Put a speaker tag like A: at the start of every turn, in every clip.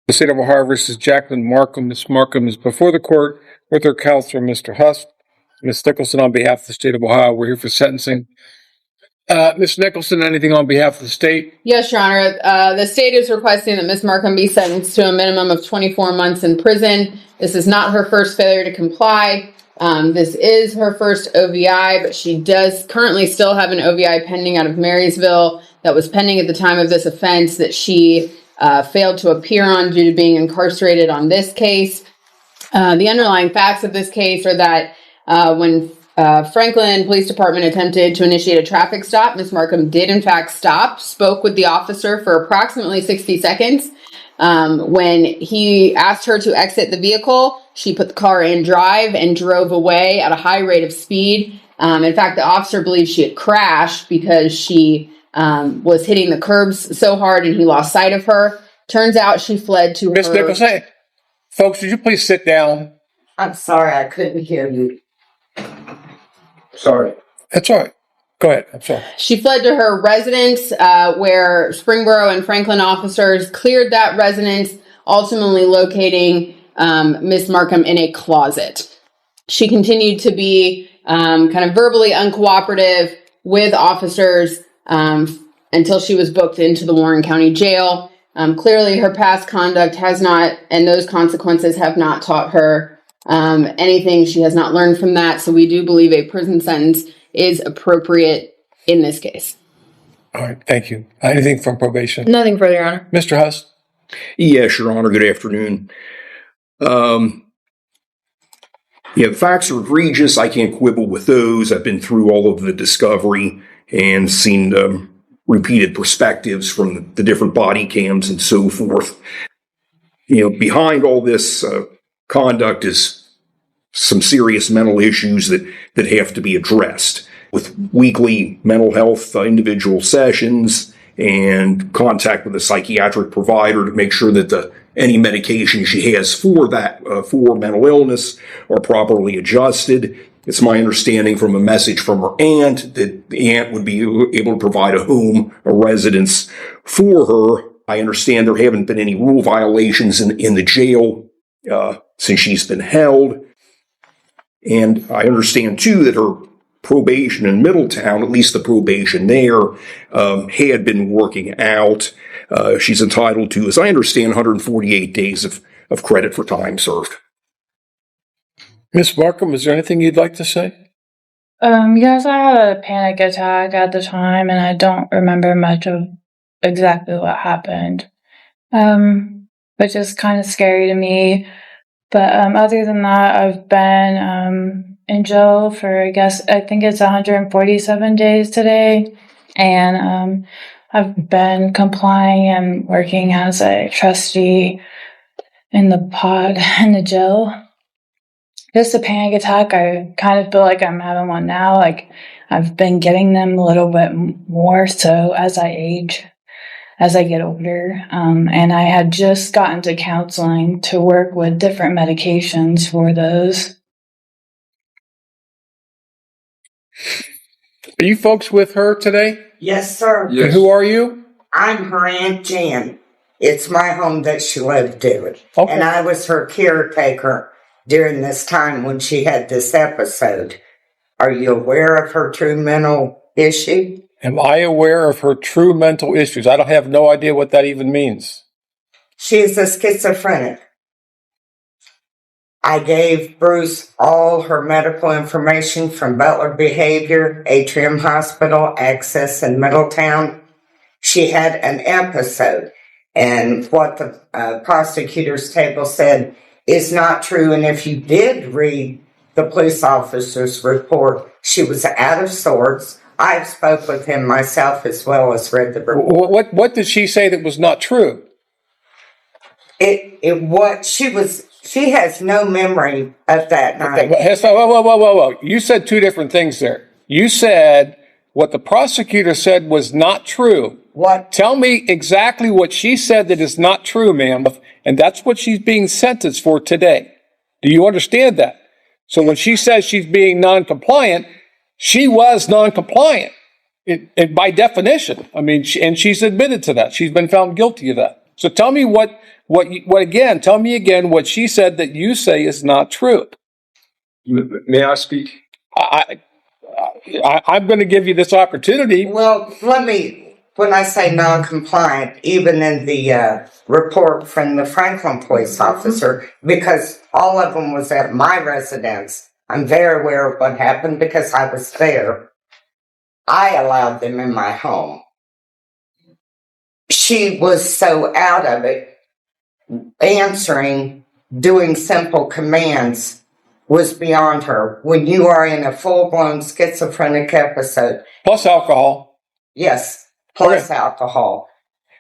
A: The State of Ohio versus Jacqueline Markham. Ms. Markham is before the court with her counselor, Mr. Hust. Ms. Nicholson, on behalf of the State of Ohio, we're here for sentencing. Ms. Nicholson, anything on behalf of the state?
B: Yes, Your Honor. The state is requesting that Ms. Markham be sentenced to a minimum of 24 months in prison. This is not her first failure to comply. This is her first OVI, but she does currently still have an OVI pending out of Marysville that was pending at the time of this offense that she failed to appear on due to being incarcerated on this case. The underlying facts of this case are that when Franklin Police Department attempted to initiate a traffic stop, Ms. Markham did in fact stop, spoke with the officer for approximately 60 seconds. When he asked her to exit the vehicle, she put the car in drive and drove away at a high rate of speed. In fact, the officer believed she had crashed because she was hitting the curbs so hard and he lost sight of her. Turns out she fled to
A: Ms. Nicholson, folks, would you please sit down?
C: I'm sorry, I couldn't hear you.
A: Sorry. That's all right. Go ahead. I'm sorry.
B: She fled to her residence where Springboro and Franklin officers cleared that residence, ultimately locating Ms. Markham in a closet. She continued to be kind of verbally uncooperative with officers until she was booked into the Warren County Jail. Clearly, her past conduct has not, and those consequences have not taught her anything. She has not learned from that. So we do believe a prison sentence is appropriate in this case.
A: All right. Thank you. Anything from probation?
B: Nothing further, Your Honor.
A: Mr. Hust?
D: Yes, Your Honor. Good afternoon. The facts are egregious. I can't quibble with those. I've been through all of the discovery and seen repeated perspectives from the different body cams and so forth. Behind all this conduct is some serious mental issues that have to be addressed with weekly mental health individual sessions and contact with a psychiatric provider to make sure that any medication she has for mental illness are properly adjusted. It's my understanding from a message from her aunt that the aunt would be able to provide a residence for her. I understand there haven't been any rule violations in the jail since she's been held. And I understand, too, that her probation in Middletown, at least the probation there, had been working out. She's entitled to, as I understand, 148 days of credit for time served.
A: Ms. Markham, is there anything you'd like to say?
E: Yes, I had a panic attack at the time, and I don't remember much of exactly what happened, which is kind of scary to me. But other than that, I've been in jail for, I think it's 147 days today, and I've been complying and working as a trustee in the jail. Just a panic attack, I kind of feel like I'm having one now. Like, I've been getting them a little bit more so as I age, as I get older. And I had just gotten to counseling to work with different medications for those.
A: Are you folks with her today?
C: Yes, sir.
A: Yes. And who are you?
C: I'm her Aunt Jan. It's my home that she lived in.
A: Okay.
C: And I was her caretaker during this time when she had this episode. Are you aware of her true mental issue?
A: Am I aware of her true mental issues? I don't have no idea what that even means.
C: She is a schizophrenic. I gave Bruce all her medical information from Butler Behavior, Atrium Hospital, Access in Middletown. She had an episode, and what the prosecutor's table said is not true. And if you did read the police officer's report, she was out of sorts. I've spoke with him myself as well as read the report.
A: What did she say that was not true?
C: She has no memory of that night.
A: Whoa. You said two different things there. You said what the prosecutor said was not true.
C: What?
A: Tell me exactly what she said that is not true, ma'am. And that's what she's being sentenced for today. Do you understand that? So when she says she's being non-compliant, she was non-compliant by definition. I mean, and she's admitted to that. She's been found guilty of that. So tell me tell me again what she said that you say is not true.
F: May I speak?
A: I'm going to give you this opportunity.
C: Well, when I say non-compliant, even in the report from the Franklin police officer, because all of them was at my residence, I'm very aware of what happened because I was there. I allowed them in my home. She was so out of it, doing simple commands was beyond her. When you are in a full-blown schizophrenic episode.
A: Plus alcohol.
C: Yes, plus
A: Okay.
C: alcohol.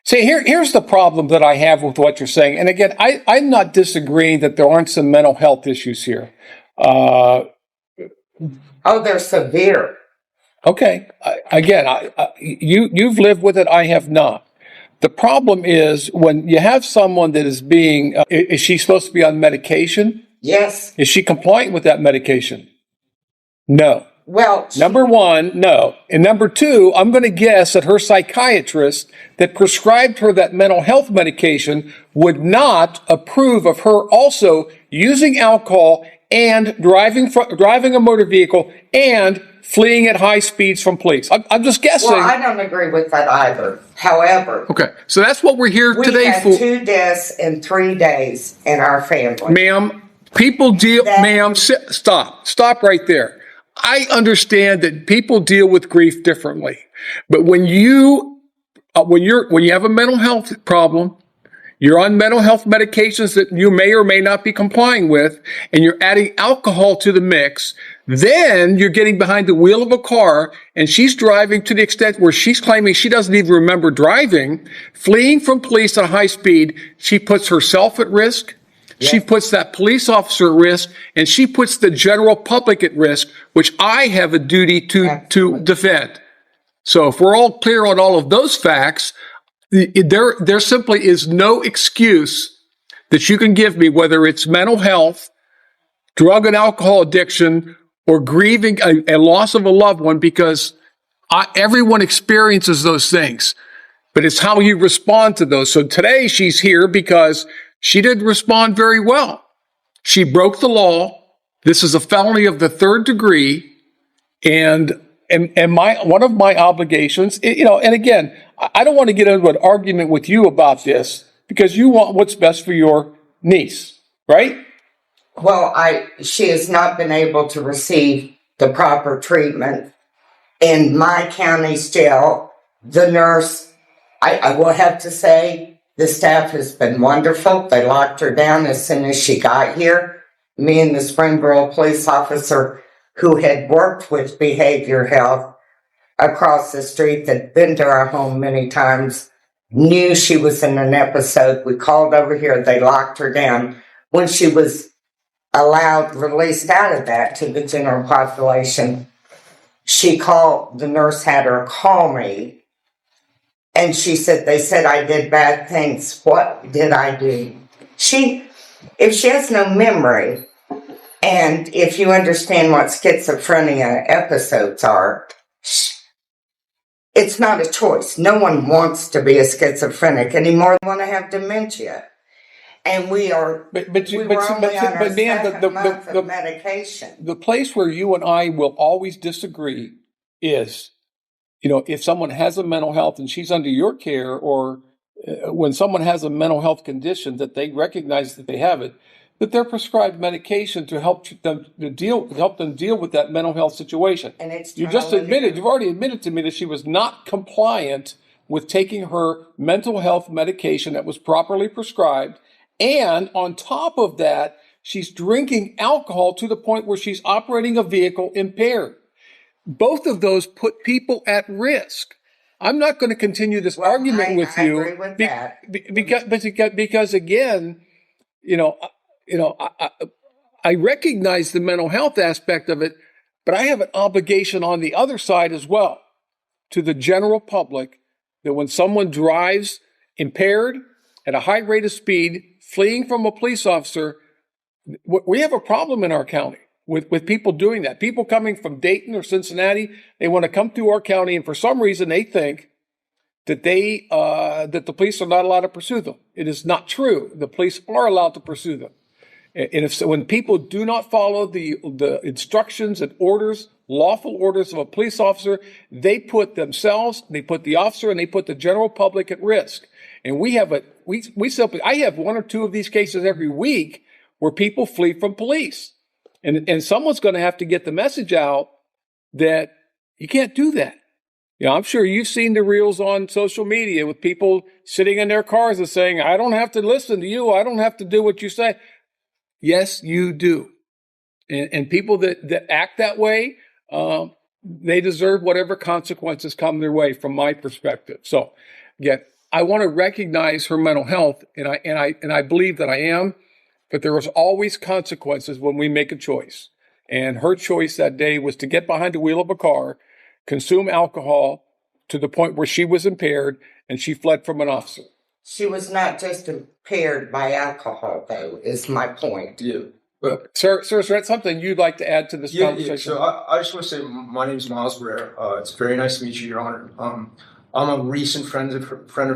A: See, here's the problem that I have with what you're saying. And again, I'm not disagreeing that there aren't some mental health issues here.
C: Oh, they're severe.
A: Okay. You've lived with it. I have not. The problem is when you have someone that is being, is she supposed to be on medication?
C: Yes.
A: Is she compliant with that medication? No.
C: Well,
A: Number one, no. And number two, I'm going to guess that her psychiatrist that prescribed her that mental health medication would not approve of her also using alcohol and driving a motor vehicle and fleeing at high speeds from police. I'm just guessing.
C: Well, I don't agree with that either. However,
A: Okay, so that's what we're here
C: we
A: today
C: had
A: for.
C: 2 deaths in 3 days in our family.
A: Ma'am, stop right there. I understand that people deal with grief differently, but when you have a mental health problem, you're on mental health medications that you may or may not be complying with, and you're adding alcohol to the mix, then you're getting behind the wheel of a car, and she's driving to the extent where she's claiming she doesn't even remember driving, fleeing from police at a high speed. She puts herself at risk. Yeah. She puts that police officer at risk, and she puts the general public at risk, which I have a duty to defend. So if we're all clear on all of those facts, there simply is no excuse that you can give me, whether it's mental health, drug and alcohol addiction, or grieving a loss of a loved one, because everyone experiences those things. But it's how you respond to those. So today she's here because she didn't respond very well. She broke the law. This is a felony of the 3rd degree. And one of my obligations, and again, I don't want to get into an argument with you about this because you want what's best for your niece, right?
C: Well, she has not been able to receive the proper treatment in my county's jail. The nurse, I will have to say, the staff has been wonderful. They locked her down as soon as she got here. Me and the Springboro police officer who had worked with behavior health across the street, that'd been to our home many times, knew she was in an episode. We called over here. They locked her down. When she was released out of that to the general population, the nurse had her call me, and she said, they said I did bad things. What did I do? If she has no memory, and if you understand what schizophrenia episodes are, it's not a choice. No one wants to be a schizophrenic anymore. They want to have dementia. And we are, we were only on our second month of medication.
A: The place where you and I will always disagree is, if someone has a mental health and she's under your care, or when someone has a mental health condition that they recognize that they have it, that they're prescribed medication to help them deal with that mental health situation.
C: And it's
A: you've already admitted to me that she was not compliant with taking her mental health medication that was properly prescribed. And on top of that, she's drinking alcohol to the point where she's operating a vehicle impaired. Both of those put people at risk. I'm not going to continue this argument with you.
C: I agree with that.
A: Because again, I recognize the mental health aspect of it, but I have an obligation on the other side as well to the general public that when someone drives impaired at a high rate of speed, fleeing from a police officer, we have a problem in our county with people doing that. People coming from Dayton or Cincinnati, they want to come through our county, and for some reason they think that that the police are not allowed to pursue them. It is not true. The police are allowed to pursue them. And if so, when people do not follow the instructions and orders, lawful orders of a police officer, they put themselves, they put the officer, and they put the general public at risk. And I have one or two of these cases every week where people flee from police. And someone's going to have to get the message out that you can't do that. I'm sure you've seen the reels on social media with people sitting in their cars and saying, I don't have to listen to you. I don't have to do what you say. Yes, you do. And people that act that way, they deserve whatever consequences come their way from my perspective. So again, I want to recognize her mental health, and I believe that I am, but there is always consequences when we make a choice. And her choice that day was to get behind the wheel of a car, consume alcohol to the point where she was impaired, and she fled from an officer.
C: She was not just impaired by alcohol, though, is my point.
F: Yeah.
A: Sir, is that something you'd like to add to this conversation?
F: Yeah. So I just want to say my name is Miles Barrera. It's very nice to meet you, Your Honor. I'm a recent friend of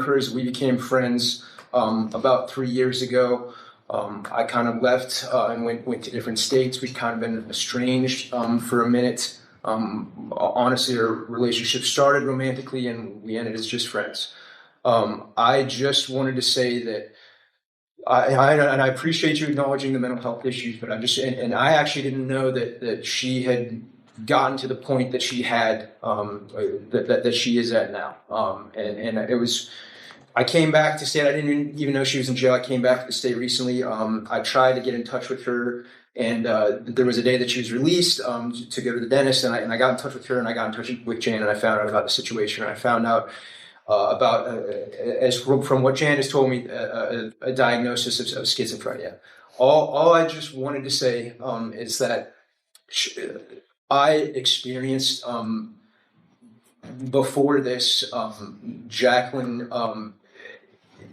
F: hers. We became friends about 3 years ago. I kind of left and went to different states. We've kind of been estranged for a minute. Honestly, our relationship started romantically and we ended as just friends. I just wanted to say that I appreciate you acknowledging the mental health issues, but I actually didn't know that she had gotten to the point that she had, that she is at now. And it was, I came back to state. I didn't even know she was in jail. I came back to the state recently. I tried to get in touch with her, and there was a day that she was released to go to the dentist, and I got in touch with her, and I got in touch with Jan, and I found out about the situation. And I found out about, as from what Jan has told me, a diagnosis of schizophrenia. All I just wanted to say is that I experienced before this, Jacqueline.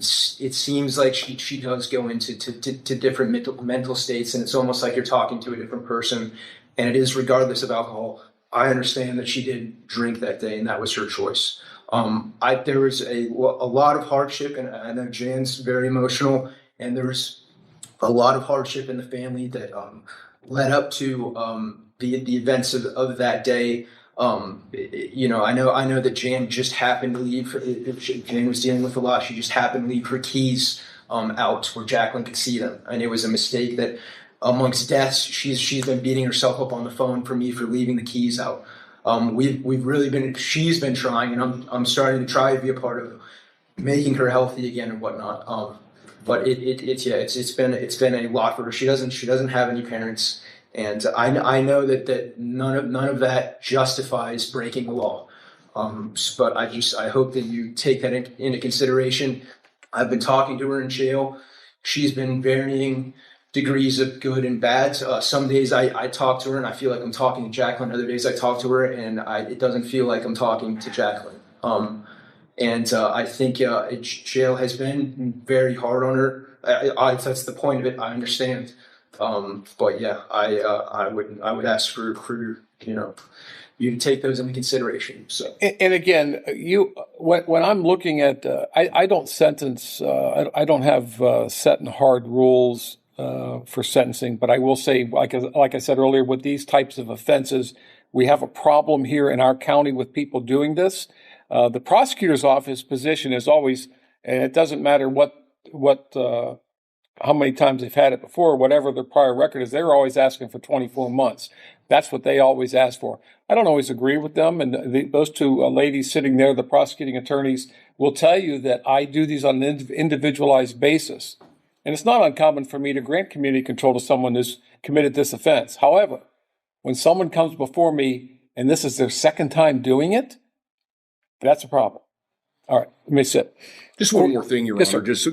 F: It seems like she does go into different mental states, and it's almost like you're talking to a different person. And it is regardless of alcohol. I understand that she did drink that day, and that was her choice. There was a lot of hardship, and I know Jan's very emotional, and there was a lot of hardship in the family that led up to the events of that day. I know that Jan just happened to leave. Jan was dealing with a lot. She just happened to leave her keys out where Jacqueline could see them, and it was a mistake that, amongst deaths, she's been beating herself up on the phone for me for leaving the keys out. We've really been. She's been trying, and I'm starting to try to be a part of making her healthy again and whatnot. But it's been a lot for her. She doesn't have any parents. And I know that none of that justifies breaking the law. But I hope that you take that into consideration. I've been talking to her in jail. She's been varying degrees of good and bad. Some days I talk to her and I feel like I'm talking to Jacqueline. Other days I talk to her and it doesn't feel like I'm talking to Jacqueline. I think jail has been very hard on her. That's the point of it. I understand. But yeah, I would ask for you to take those into consideration. So,
A: and again, when I'm looking at, I don't sentence. I don't have set and hard rules for sentencing. But I will say, like I said earlier, with these types of offenses, we have a problem here in our county with people doing this. The prosecutor's office position is always, and it doesn't matter how many times they've had it before, whatever their prior record is, they're always asking for 24 months. That's what they always ask for. I don't always agree with them. And those two ladies sitting there, the prosecuting attorneys, will tell you that I do these on an individualized basis. And it's not uncommon for me to grant community control to someone who's committed this offense. However, when someone comes before me and this is their second time doing it, that's a problem. All right, let me sit.
D: Just one more thing, Your
A: Yes,
D: Honor.
A: sir.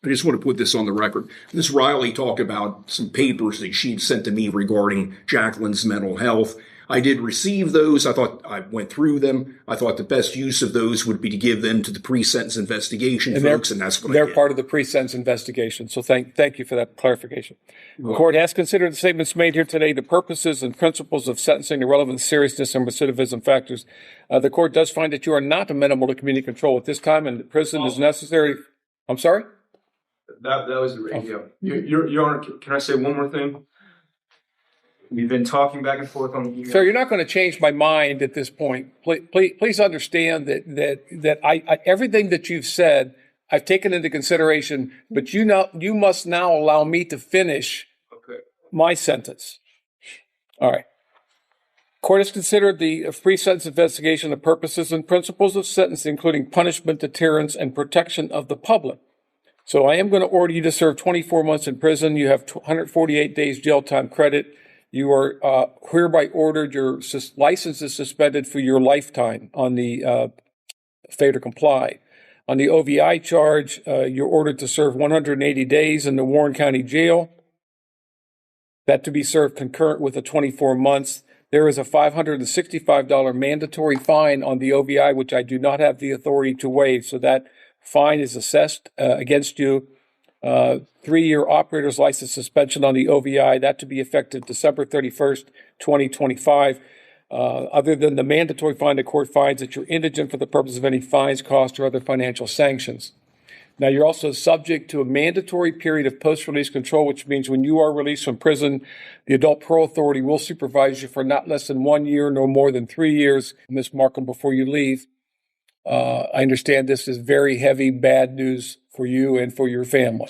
D: I just want to put this on the record. Ms. Riley talked about some papers that she'd sent to me regarding Jacqueline's mental health. I did receive those. I went through them. I thought the best use of those would be to give them to the pre-sentence investigation folks, and that's what I
A: They're
D: did.
A: part of the pre-sentence investigation. So thank you for that clarification. The court has considered the statements made here today, the purposes and principles of sentencing, the relevant seriousness and recidivism factors. The court does find that you are not amenable to community control at this time, and prison is necessary. I'm sorry?
F: That was the radio. Your Honor, can I say one more thing? We've been talking back and forth on the email.
A: Sir, you're not going to change my mind at this point. Please understand that I everything that you've said, I've taken into consideration, but you must now allow me to finish my sentence. All right. Court has considered the pre-sentence investigation, the purposes and principles of sentencing, including punishment, deterrence, and protection of the public. So I am going to order you to serve 24 months in prison. You have 148 days jail time credit. You are hereby ordered, your license is suspended for your lifetime on the failure to comply. On the OVI charge, you're ordered to serve 180 days in the Warren County Jail. That to be served concurrent with the 24 months. There is a $565 mandatory fine on the OVI, which I do not have the authority to waive. So that fine is assessed against you. 3-year operator's license suspension on the OVI, that to be effective December 31st, 2025. Other than the mandatory fine, the court finds that you're indigent for the purpose of any fines, costs, or other financial sanctions. Now, you're also subject to a mandatory period of post-release control, which means when you are released from prison, the Adult Parole Authority will supervise you for not less than 1 year, no more than 3 years. Ms. Markham, before you leave, I understand this is very heavy, bad news for you and for your family.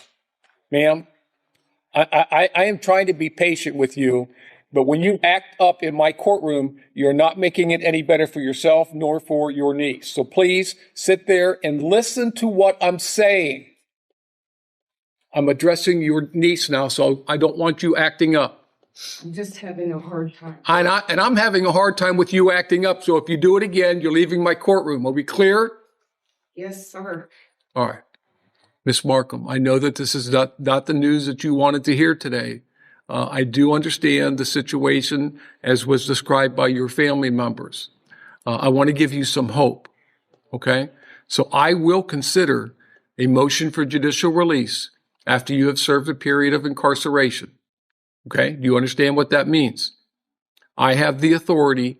A: Ma'am, I am trying to be patient with you, but when you act up in my courtroom, you're not making it any better for yourself nor for your niece. So please sit there and listen to what I'm saying. I'm addressing your niece now, so I don't want you acting up.
C: I'm just having a hard time.
A: And I'm having a hard time with you acting up. So if you do it again, you're leaving my courtroom. Are we clear?
C: Yes, sir.
A: All right. Miss Markham, I know that this is not the news that you wanted to hear today. I do understand the situation as was described by your family members. I want to give you some hope. Okay? So I will consider a motion for judicial release after you have served a period of incarceration. Okay? Do you understand what that means? I have the authority